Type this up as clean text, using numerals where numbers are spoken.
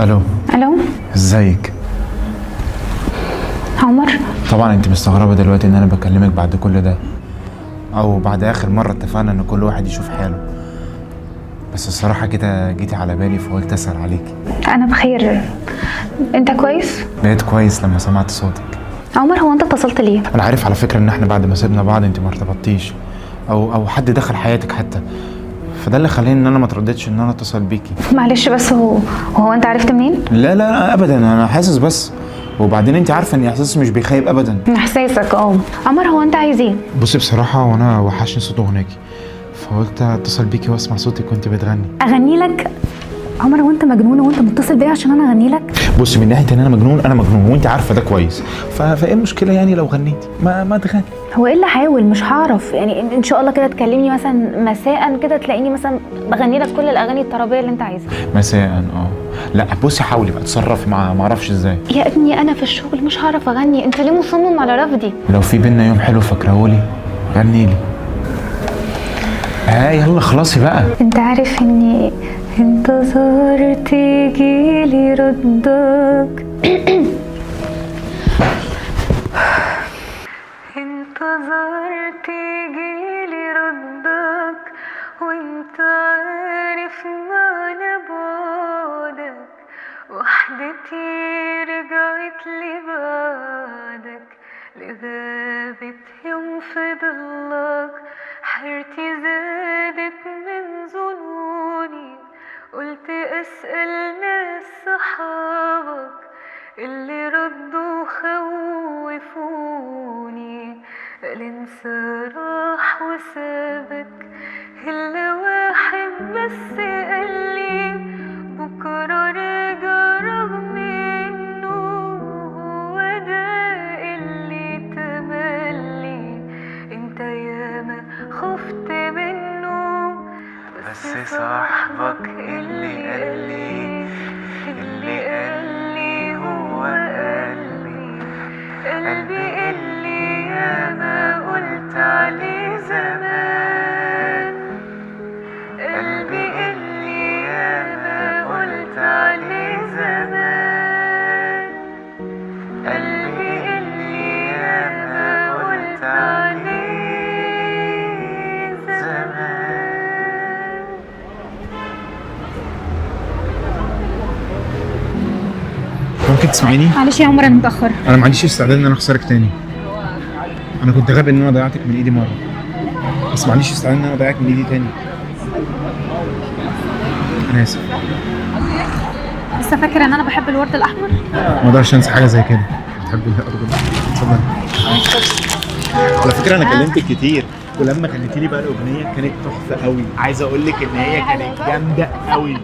الو. الو، ازيك؟ عمر. طبعا انت مستغربه دلوقتي ان انا بكلمك بعد كل ده، او بعد اخر مره اتفقنا ان كل واحد يشوف حاله. بس الصراحه كده جيتي على بالي فقلت اسال عليكي. انا بخير. انت كويس؟ بقيت كويس لما سمعت صوتك. عمر، هو انت اتصلت ليه؟ انا عارف على فكره ان احنا بعد ما سيبنا بعض انت ما ارتبطتيش، او حد دخل حياتك حتى، فده اللي خلاني ان انا ما ترددش ان انا اتصل بيكي. معلش، بس هو انت عرفت منين؟ لا لا لا ابدا، انا حاسس بس. وبعدين انت عارفه ان احساسي مش بيخيب ابدا. احساسك. عمر، هو انت عايز ايه؟ بصي بصراحه وانا وحشني صوت اغنيكي، فقلت اتصل بيكي واسمع صوتك وانت بتغني. اغني لك؟ عمر، هو انت مجنون وانت متصل بيا عشان انا اغني لك؟ بصي من ناحيه ان انا مجنون، انا مجنون وانت عارفه ده كويس، فايه المشكله يعني لو غنيتي؟ ما تغني. هو ايه اللي حاول؟ مش هعرف يعني. ان شاء الله كده تكلمني مثلا مساء كده تلاقيني مثلا بغني لك كل الاغاني الطربيه اللي انت عايزها. مساء؟ لا بصي حاولي بقى اتصرفي، ما اعرفش ازاي. يا ابني انا في الشغل مش هعرف اغني، انت ليه مصمم على رفضي؟ لو في بينا يوم حلو فاكرهولي غني لي. يلا خلاصي بقى. انت عارف اني انتظرت يجيلي ردك انتظرت يجيلي ردك وانت عارف معنى بعدك، وحدتي رجعت لي بعدك، لغابة يوم فضلك، حيرتي زادت من ظنوني، قلت أسأل ناس صحابك اللي ردوا خوفوني، الانسى راح وسابك إلا واحد بس قالي بكرة راجع، رغم إنه هو ده اللي تملي انت ياما خفت منه، بس صاحبك اللي قالي هو قلبي اللي ياما قلت عليه زمان، قلبي اللي ياما قلت عليه زمان، قلبي اللي ياما قلت عليه زمان. ممكن تسمعيني؟ معلش يا عمر، انا متأخر. انا ما عنديش استعداد ان انا اخسرك تاني. انا كنت غبي ان انا ضيعتك من ايدي مره، بس ما عنديش استعداد ان انا اضيعك من ايدي تاني. انا اسف. لسه فاكر ان انا بحب الورد الاحمر؟ ما اقدرش انسى حاجه زي كده. بتحبي الورد الاحمر؟ اتفضل. على فكره انا كلمتك كتير، ولما كلمتيني بقى الاغنيه كانت تحفه قوي. عايز اقول لك ان هي كانت جامده قوي.